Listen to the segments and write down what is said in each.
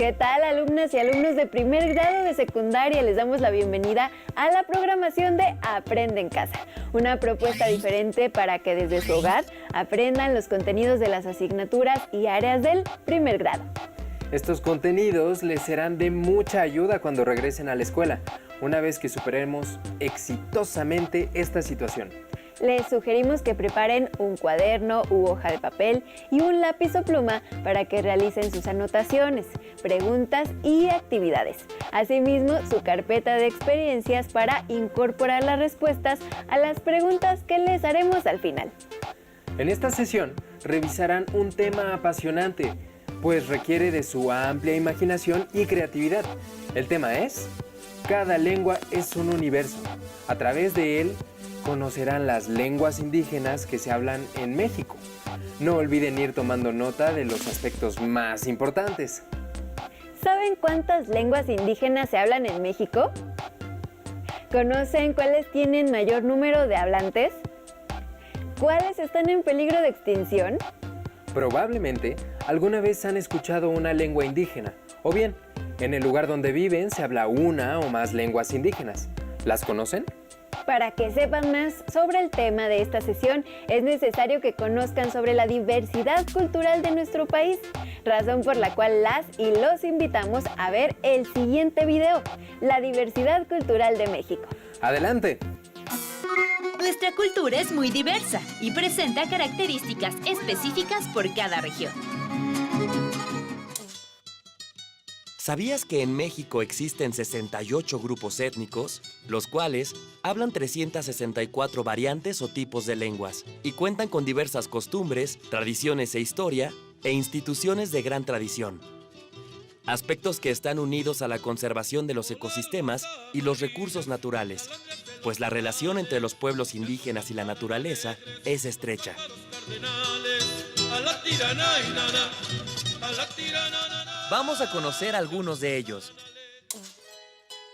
¿Qué tal, alumnas y alumnos de primer grado de secundaria? Les damos la bienvenida a la programación de Aprende en Casa, una propuesta diferente para que desde su hogar aprendan los contenidos de las asignaturas y áreas del primer grado. Estos contenidos les serán de mucha ayuda cuando regresen a la escuela, una vez que superemos exitosamente esta situación. Les sugerimos que preparen un cuaderno u hoja de papel y un lápiz o pluma para que realicen sus anotaciones, preguntas y actividades. Asimismo, su carpeta de experiencias para incorporar las respuestas a las preguntas que les haremos al final. En esta sesión revisarán un tema apasionante, pues requiere de su amplia imaginación y creatividad. El tema es: cada lengua es un universo. A través de él conocerán las lenguas indígenas que se hablan en México. No olviden ir tomando nota de los aspectos más importantes. ¿Saben cuántas lenguas indígenas se hablan en México? ¿Conocen cuáles tienen mayor número de hablantes? ¿Cuáles están en peligro de extinción? Probablemente alguna vez han escuchado una lengua indígena, o bien, en el lugar donde viven se habla una o más lenguas indígenas. ¿Las conocen? Para que sepan más sobre el tema de esta sesión, es necesario que conozcan sobre la diversidad cultural de nuestro país, razón por la cual las y los invitamos a ver el siguiente video, La diversidad cultural de México. ¡Adelante! Nuestra cultura es muy diversa y presenta características específicas por cada región. ¿Sabías que en México existen 68 grupos étnicos, los cuales hablan 364 variantes o tipos de lenguas y cuentan con diversas costumbres, tradiciones e historia e instituciones de gran tradición? Aspectos que están unidos a la conservación de los ecosistemas y los recursos naturales, pues la relación entre los pueblos indígenas y la naturaleza es estrecha. Vamos a conocer algunos de ellos.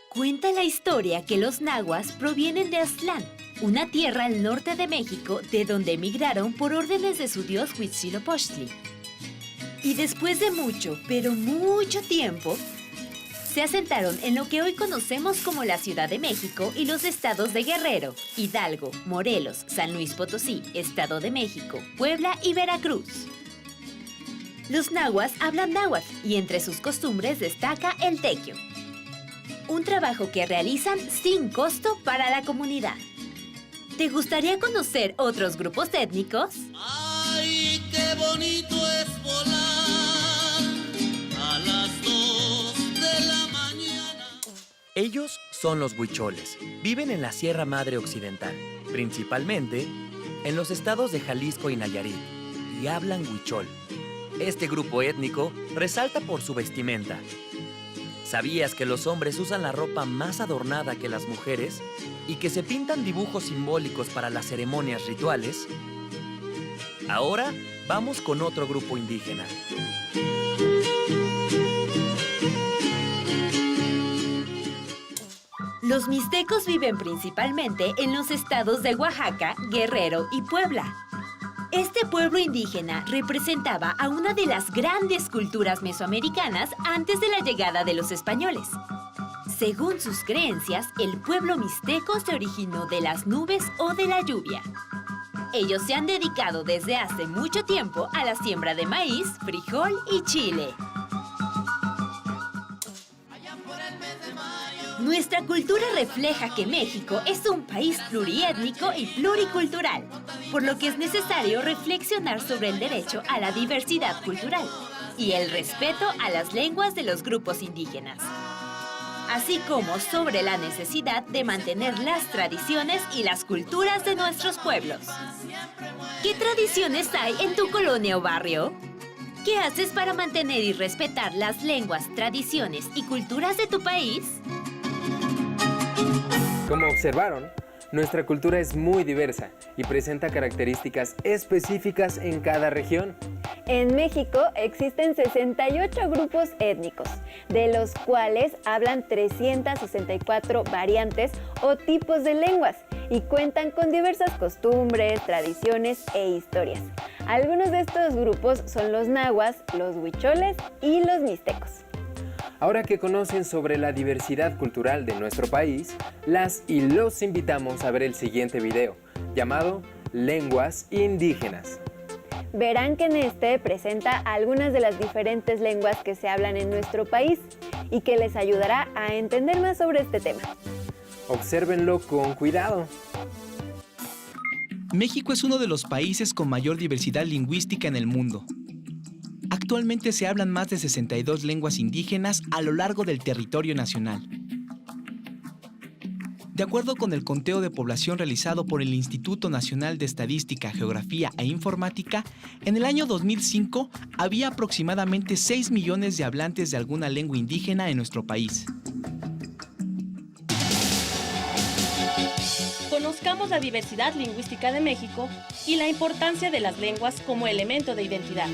Cuenta la historia que los nahuas provienen de Aztlán, una tierra al norte de México de donde emigraron por órdenes de su dios Huitzilopochtli. Y después de mucho, pero mucho tiempo, se asentaron en lo que hoy conocemos como la Ciudad de México y los estados de Guerrero, Hidalgo, Morelos, San Luis Potosí, Estado de México, Puebla y Veracruz. Los nahuas hablan náhuatl y entre sus costumbres destaca el tequio, un trabajo que realizan sin costo para la comunidad. ¿Te gustaría conocer otros grupos étnicos? ¡Ay, qué bonito es volar a las 2 de la mañana! Ellos son los huicholes. Viven en la Sierra Madre Occidental, principalmente en los estados de Jalisco y Nayarit, y hablan huichol. Este grupo étnico resalta por su vestimenta. ¿Sabías que los hombres usan la ropa más adornada que las mujeres y que se pintan dibujos simbólicos para las ceremonias rituales? Ahora vamos con otro grupo indígena. Los mixtecos viven principalmente en los estados de Oaxaca, Guerrero y Puebla. Este pueblo indígena representaba a una de las grandes culturas mesoamericanas antes de la llegada de los españoles. Según sus creencias, el pueblo mixteco se originó de las nubes o de la lluvia. Ellos se han dedicado desde hace mucho tiempo a la siembra de maíz, frijol y chile. Nuestra cultura refleja que México es un país pluriétnico y pluricultural, por lo que es necesario reflexionar sobre el derecho a la diversidad cultural y el respeto a las lenguas de los grupos indígenas, así como sobre la necesidad de mantener las tradiciones y las culturas de nuestros pueblos. ¿Qué tradiciones hay en tu colonia o barrio? ¿Qué haces para mantener y respetar las lenguas, tradiciones y culturas de tu país? Como observaron, nuestra cultura es muy diversa y presenta características específicas en cada región. En México existen 68 grupos étnicos, de los cuales hablan 364 variantes o tipos de lenguas y cuentan con diversas costumbres, tradiciones e historias. Algunos de estos grupos son los nahuas, los huicholes y los mixtecos. Ahora que conocen sobre la diversidad cultural de nuestro país, las y los invitamos a ver el siguiente video, llamado Lenguas Indígenas. Verán que en este presenta algunas de las diferentes lenguas que se hablan en nuestro país y que les ayudará a entender más sobre este tema. Obsérvenlo con cuidado. México es uno de los países con mayor diversidad lingüística en el mundo. Actualmente se hablan más de 62 lenguas indígenas a lo largo del territorio nacional. De acuerdo con el conteo de población realizado por el Instituto Nacional de Estadística, Geografía e Informática, en el año 2005 había aproximadamente 6 millones de hablantes de alguna lengua indígena en nuestro país. Conozcamos la diversidad lingüística de México y la importancia de las lenguas como elemento de identidad.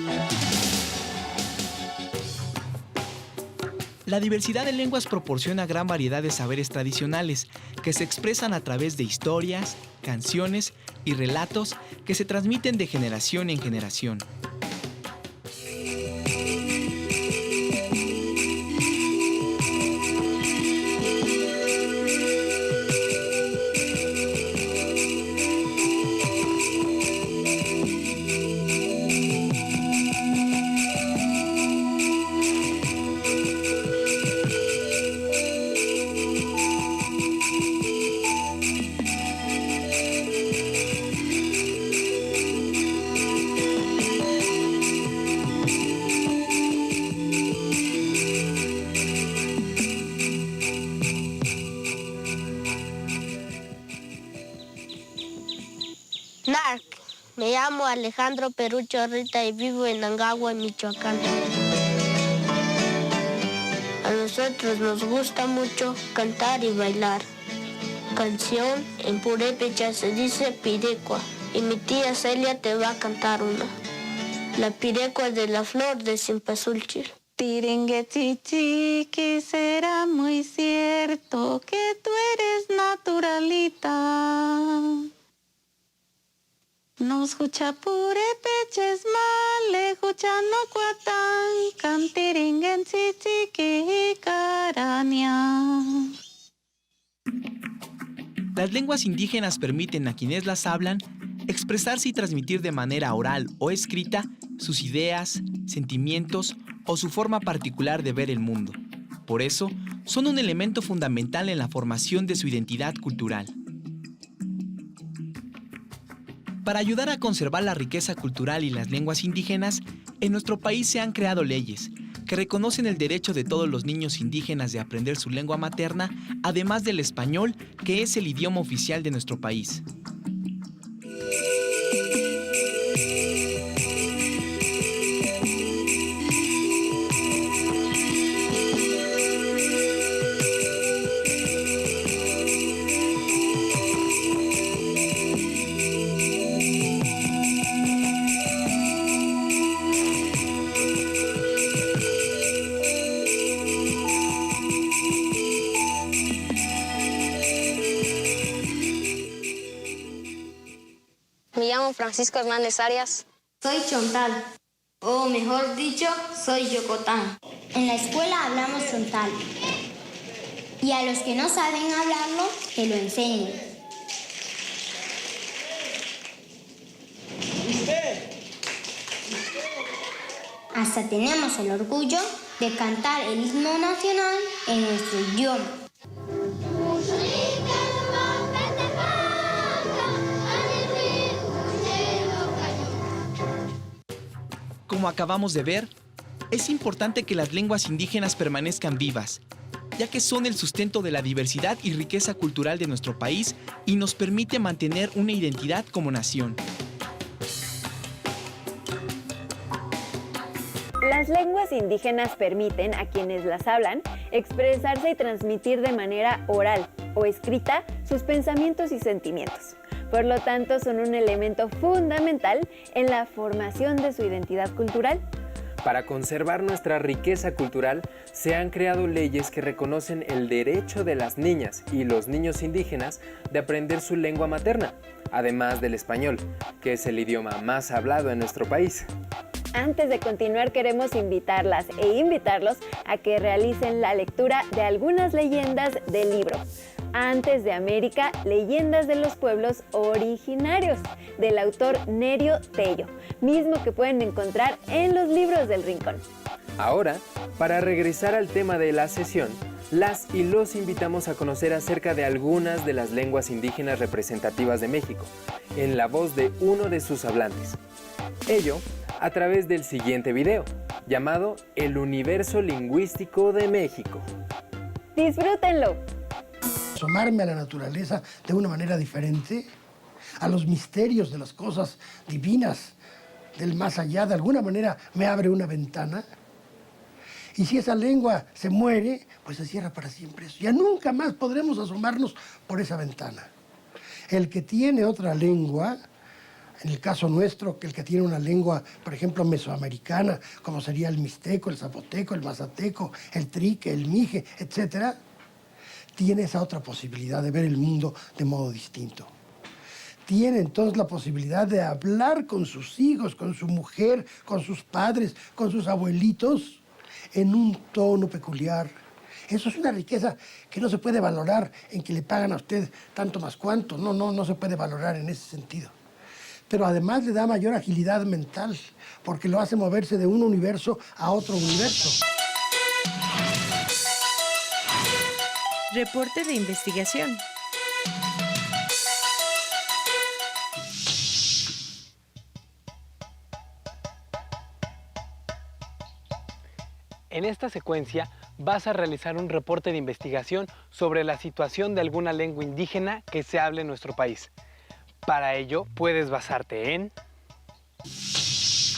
La diversidad de lenguas proporciona gran variedad de saberes tradicionales que se expresan a través de historias, canciones y relatos que se transmiten de generación en generación. NARC. Me llamo Alejandro Perucho Rita y vivo en Angagua, Michoacán. A nosotros nos gusta mucho cantar y bailar. Canción en purépecha se dice pirecua y mi tía Celia te va a cantar una. La pirecua de la flor de cempasúchil. Tiringuetichi, será muy cierto que tú eres naturalita. Nos escucha purépeches male, escucha no cuatán, cantiringen chichiqui carania. Las lenguas indígenas permiten a quienes las hablan expresarse y transmitir de manera oral o escrita sus ideas, sentimientos o su forma particular de ver el mundo. Por eso, son un elemento fundamental en la formación de su identidad cultural. Para ayudar a conservar la riqueza cultural y las lenguas indígenas, en nuestro país se han creado leyes que reconocen el derecho de todos los niños indígenas de aprender su lengua materna, además del español, que es el idioma oficial de nuestro país. Me llamo Francisco Hernández Arias. Soy Chontal, o mejor dicho, soy Yocotán. En la escuela hablamos Chontal. Y a los que no saben hablarlo, que lo enseñen. Hasta tenemos el orgullo de cantar el himno nacional en nuestro idioma. Como acabamos de ver, es importante que las lenguas indígenas permanezcan vivas, ya que son el sustento de la diversidad y riqueza cultural de nuestro país y nos permite mantener una identidad como nación. Las lenguas indígenas permiten a quienes las hablan expresarse y transmitir de manera oral o escrita sus pensamientos y sentimientos. Por lo tanto, son un elemento fundamental en la formación de su identidad cultural. Para conservar nuestra riqueza cultural, se han creado leyes que reconocen el derecho de las niñas y los niños indígenas de aprender su lengua materna, además del español, que es el idioma más hablado en nuestro país. Antes de continuar, queremos invitarlas e invitarlos a que realicen la lectura de algunas leyendas del libro Antes de América, leyendas de los pueblos originarios, del autor Nerio Tello, mismo que pueden encontrar en los libros del Rincón. Ahora, para regresar al tema de la sesión, las y los invitamos a conocer acerca de algunas de las lenguas indígenas representativas de México, en la voz de uno de sus hablantes. Ello a través del siguiente video, llamado El Universo Lingüístico de México. ¡Disfrútenlo! Asomarme a la naturaleza de una manera diferente, a los misterios de las cosas divinas del más allá, de alguna manera me abre una ventana. Y si esa lengua se muere, pues se cierra para siempre eso. Ya nunca más podremos asomarnos por esa ventana. El que tiene otra lengua, en el caso nuestro, que el que tiene una lengua, por ejemplo, mesoamericana, como sería el mixteco, el zapoteco, el mazateco, el trique, el mije, etc., tiene esa otra posibilidad de ver el mundo de modo distinto. Tiene entonces la posibilidad de hablar con sus hijos, con su mujer, con sus padres, con sus abuelitos, en un tono peculiar. Eso es una riqueza que no se puede valorar en que le pagan a usted tanto más cuanto. No se puede valorar en ese sentido. Pero además le da mayor agilidad mental, porque lo hace moverse de un universo a otro universo. Reporte de investigación. En esta secuencia vas a realizar un reporte de investigación sobre la situación de alguna lengua indígena que se hable en nuestro país. Para ello puedes basarte en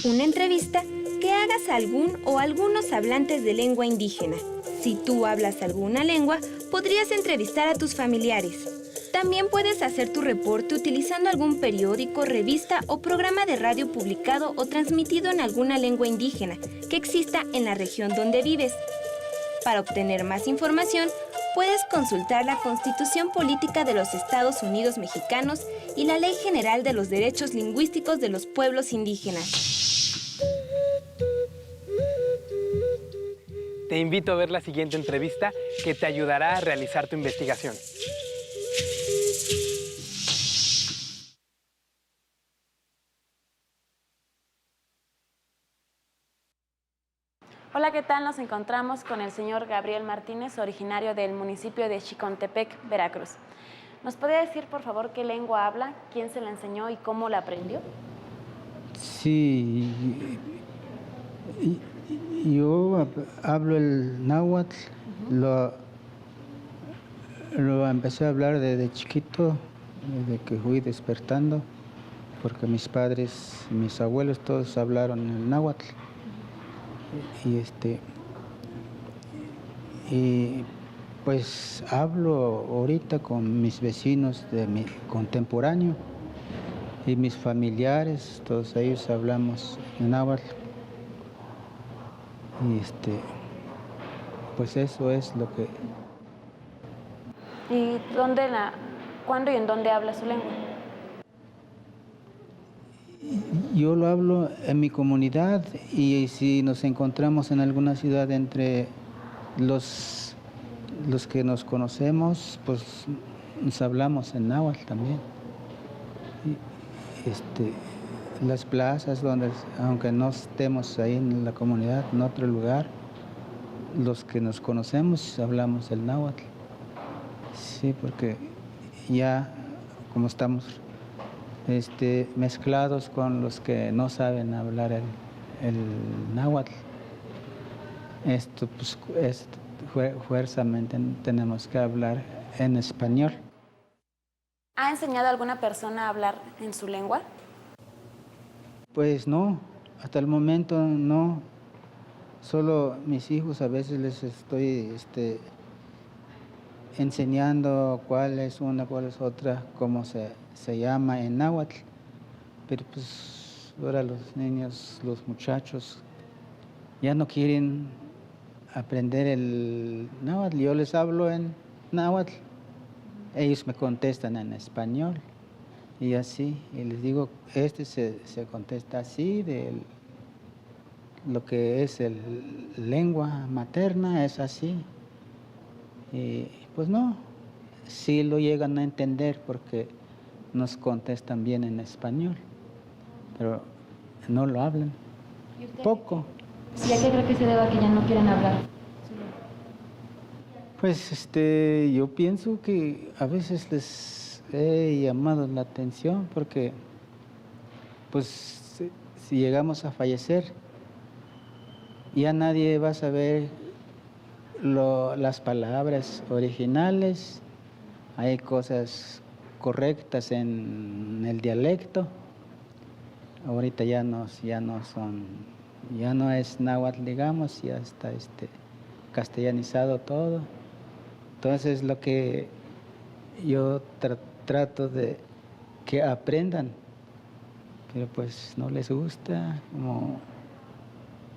una entrevista que hagas a algún o algunos hablantes de lengua indígena. Si tú hablas alguna lengua, podrías entrevistar a tus familiares. También puedes hacer tu reporte utilizando algún periódico, revista o programa de radio publicado o transmitido en alguna lengua indígena que exista en la región donde vives. Para obtener más información, puedes consultar la Constitución Política de los Estados Unidos Mexicanos y la Ley General de los Derechos Lingüísticos de los Pueblos Indígenas. Te invito a ver la siguiente entrevista que te ayudará a realizar tu investigación. Hola, ¿qué tal? Nos encontramos con el señor Gabriel Martínez, originario del municipio de Xicontepec, Veracruz. ¿Nos podría decir, por favor, qué lengua habla, quién se la enseñó y cómo la aprendió? Sí, yo hablo el náhuatl, lo empecé a hablar desde chiquito, desde que fui despertando, porque mis padres, mis abuelos, todos hablaron el náhuatl. Y pues hablo ahorita con mis vecinos de mi contemporáneo y mis familiares, todos ellos hablamos náhuatl. Y pues eso es lo que... ¿Y cuándo y en dónde habla su lengua? Yo lo hablo en mi comunidad y si nos encontramos en alguna ciudad entre los que nos conocemos, pues nos hablamos en náhuatl también. Y, las plazas donde, aunque no estemos ahí en la comunidad, en otro lugar, los que nos conocemos hablamos el náhuatl. Sí, porque ya como estamos mezclados con los que no saben hablar el náhuatl. Pues, fuerzamente tenemos que hablar en español. ¿Ha enseñado a alguna persona a hablar en su lengua? Pues no, hasta el momento no. Solo mis hijos a veces les estoy enseñando cuál es una, cuál es otra, cómo se llama en náhuatl. Pero pues ahora los niños, los muchachos, ya no quieren aprender el náhuatl. Yo les hablo en náhuatl, ellos me contestan en español y así. Y les digo, se contesta así, lo que es lengua materna es así. Y pues no, sí lo llegan a entender porque nos contestan bien en español, pero no lo hablan, poco. ¿Y a qué cree que se deba que ya no quieren hablar? Pues yo pienso que a veces les he llamado la atención porque pues si llegamos a fallecer ya nadie va a saber las palabras originales, hay cosas correctas en el dialecto, ahorita ya no es náhuatl, digamos, ya está castellanizado todo. Entonces lo que yo trato de que aprendan, pero pues no les gusta,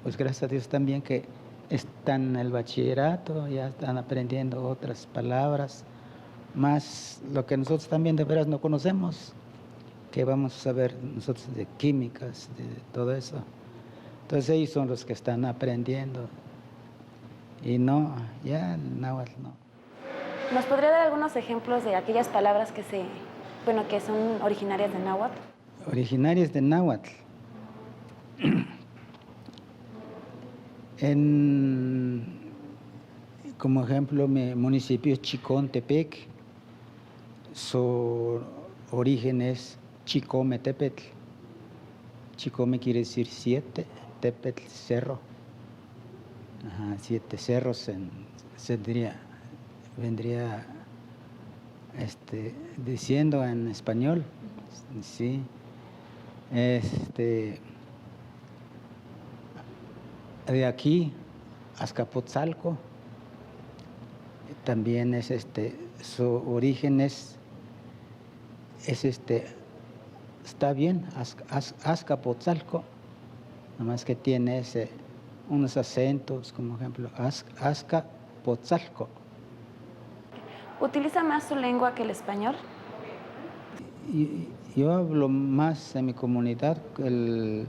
pues gracias a Dios también que están en el bachillerato, ya están aprendiendo otras palabras, más lo que nosotros también de veras no conocemos, que vamos a saber nosotros de químicas, de todo eso. Entonces ellos son los que están aprendiendo y no, ya el náhuatl no. ¿Nos podría dar algunos ejemplos de aquellas palabras que son originarias de náhuatl? Originarias de náhuatl. Como ejemplo, mi municipio Chicontepec, su origen es Chicometepetl. Chicome quiere decir 7, Tepetl, cerro. 7 cerros vendría diciendo en español, sí. De aquí, Azcapotzalco, también es su origen es está bien, Azcapotzalco, nomás que tiene unos acentos, como ejemplo, Azcapotzalco. ¿Utiliza más su lengua que el español? Yo hablo más en mi comunidad el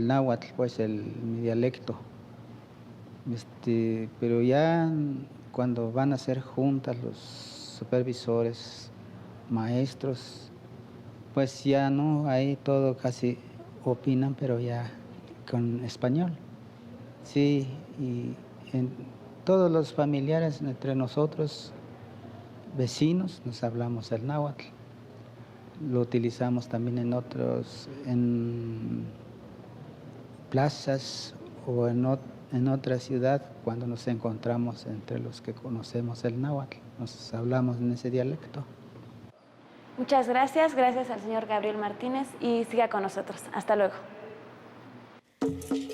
náhuatl, pues mi dialecto. Pero ya cuando van a hacer juntas los supervisores, maestros, pues ya no, ahí todo casi opinan, pero ya con español. Sí, y todos los familiares entre nosotros, vecinos, nos hablamos el náhuatl. Lo utilizamos también en plazas o en otra ciudad cuando nos encontramos entre los que conocemos el náhuatl. Nos hablamos en ese dialecto. Muchas gracias al señor Gabriel Martínez y siga con nosotros. Hasta luego.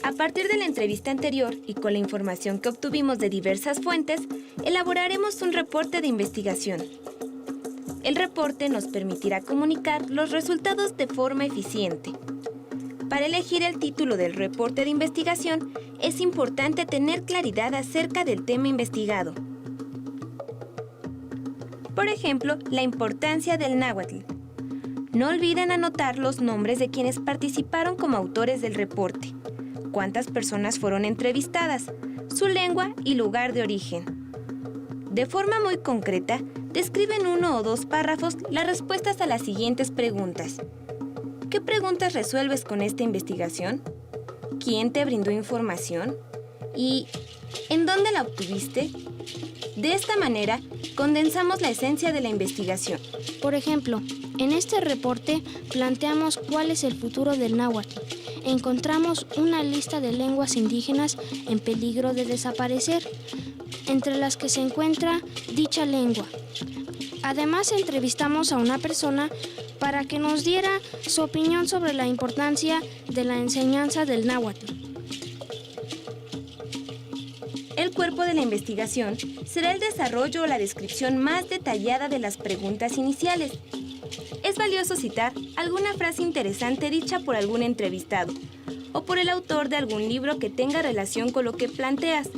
A partir de la entrevista anterior y con la información que obtuvimos de diversas fuentes, elaboraremos un reporte de investigación. El reporte nos permitirá comunicar los resultados de forma eficiente. Para elegir el título del reporte de investigación, es importante tener claridad acerca del tema investigado. Por ejemplo, la importancia del náhuatl. No olviden anotar los nombres de quienes participaron como autores del reporte, cuántas personas fueron entrevistadas, su lengua y lugar de origen. De forma muy concreta, describen en 1 o 2 párrafos las respuestas a las siguientes preguntas. ¿Qué preguntas resuelves con esta investigación? ¿Quién te brindó información? ¿Y en dónde la obtuviste? De esta manera, condensamos la esencia de la investigación. Por ejemplo, en este reporte planteamos cuál es el futuro del náhuatl. Encontramos una lista de lenguas indígenas en peligro de desaparecer, entre las que se encuentra dicha lengua. Además, entrevistamos a una persona para que nos diera su opinión sobre la importancia de la enseñanza del náhuatl. El cuerpo de la investigación será el desarrollo o la descripción más detallada de las preguntas iniciales. Es valioso citar alguna frase interesante dicha por algún entrevistado o por el autor de algún libro que tenga relación con lo que planteas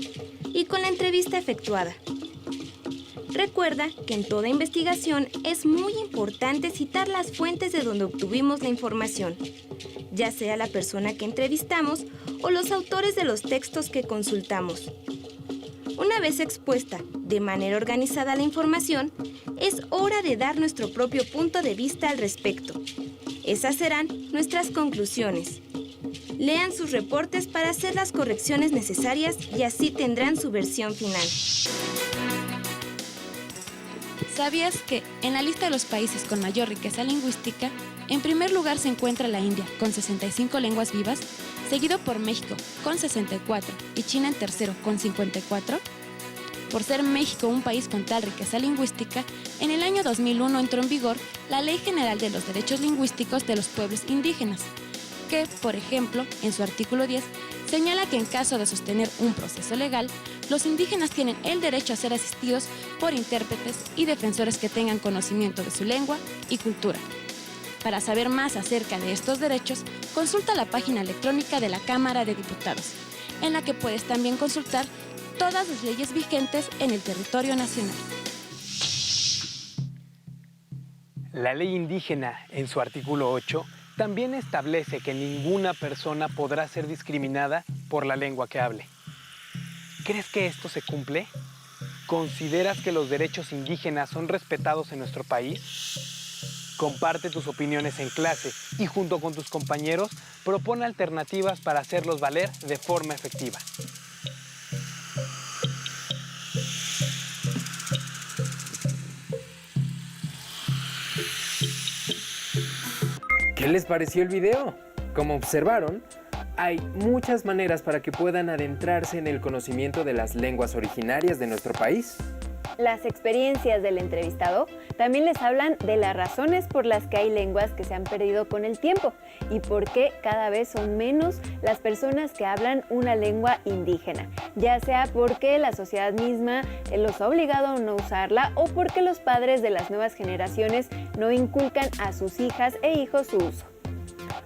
y con la entrevista efectuada. Recuerda que en toda investigación es muy importante citar las fuentes de donde obtuvimos la información, ya sea la persona que entrevistamos o los autores de los textos que consultamos. Una vez expuesta de manera organizada la información, es hora de dar nuestro propio punto de vista al respecto. Esas serán nuestras conclusiones. Lean sus reportes para hacer las correcciones necesarias y así tendrán su versión final. ¿Sabías que en la lista de los países con mayor riqueza lingüística, en primer lugar se encuentra la India con 65 lenguas vivas, seguido por México con 64 y China en tercero con 54? Por ser México un país con tal riqueza lingüística, en el año 2001 entró en vigor la Ley General de los Derechos Lingüísticos de los Pueblos Indígenas, que, por ejemplo, en su artículo 10, señala que en caso de sostener un proceso legal, los indígenas tienen el derecho a ser asistidos por intérpretes y defensores que tengan conocimiento de su lengua y cultura. Para saber más acerca de estos derechos, consulta la página electrónica de la Cámara de Diputados, en la que puedes también consultar todas las leyes vigentes en el territorio nacional. La ley indígena, en su artículo 8, también establece que ninguna persona podrá ser discriminada por la lengua que hable. ¿Crees que esto se cumple? ¿Consideras que los derechos indígenas son respetados en nuestro país? Comparte tus opiniones en clase y junto con tus compañeros propone alternativas para hacerlos valer de forma efectiva. ¿Qué les pareció el video? Como observaron, hay muchas maneras para que puedan adentrarse en el conocimiento de las lenguas originarias de nuestro país. Las experiencias del entrevistado también les hablan de las razones por las que hay lenguas que se han perdido con el tiempo y por qué cada vez son menos las personas que hablan una lengua indígena, ya sea porque la sociedad misma los ha obligado a no usarla o porque los padres de las nuevas generaciones no inculcan a sus hijas e hijos su uso.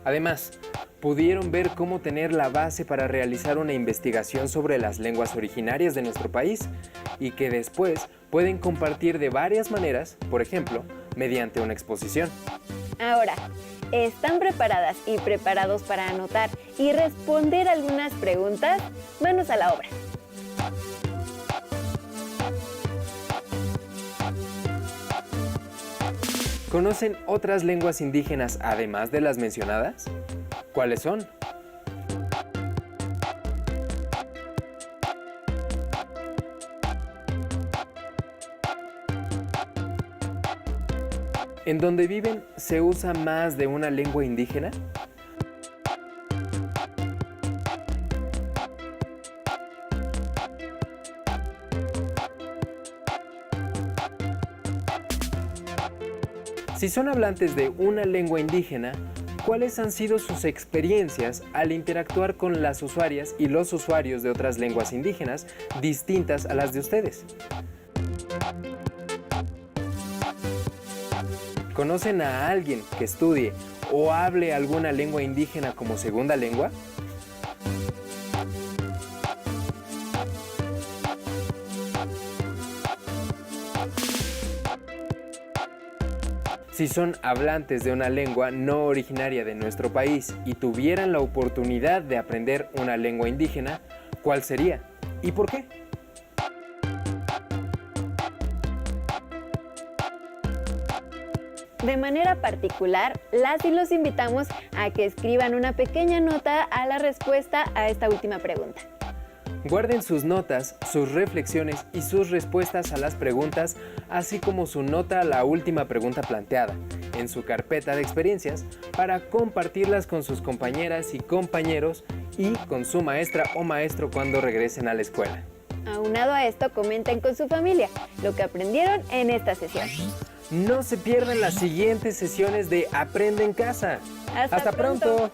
Además, pudieron ver cómo tener la base para realizar una investigación sobre las lenguas originarias de nuestro país y que después pueden compartir de varias maneras, por ejemplo, mediante una exposición. Ahora, ¿están preparadas y preparados para anotar y responder algunas preguntas? Manos a la obra. ¿Conocen otras lenguas indígenas además de las mencionadas? ¿Cuáles son? ¿En donde viven se usa más de una lengua indígena? Si son hablantes de una lengua indígena, ¿cuáles han sido sus experiencias al interactuar con las usuarias y los usuarios de otras lenguas indígenas distintas a las de ustedes? ¿Conocen a alguien que estudie o hable alguna lengua indígena como segunda lengua? Si son hablantes de una lengua no originaria de nuestro país y tuvieran la oportunidad de aprender una lengua indígena, ¿cuál sería? ¿Y por qué? De manera particular, las y los invitamos a que escriban una pequeña nota a la respuesta a esta última pregunta. Guarden sus notas, sus reflexiones y sus respuestas a las preguntas, así como su nota a la última pregunta planteada, en su carpeta de experiencias, para compartirlas con sus compañeras y compañeros y con su maestra o maestro cuando regresen a la escuela. Aunado a esto, comenten con su familia lo que aprendieron en esta sesión. No se pierdan las siguientes sesiones de Aprende en Casa. ¡Hasta pronto!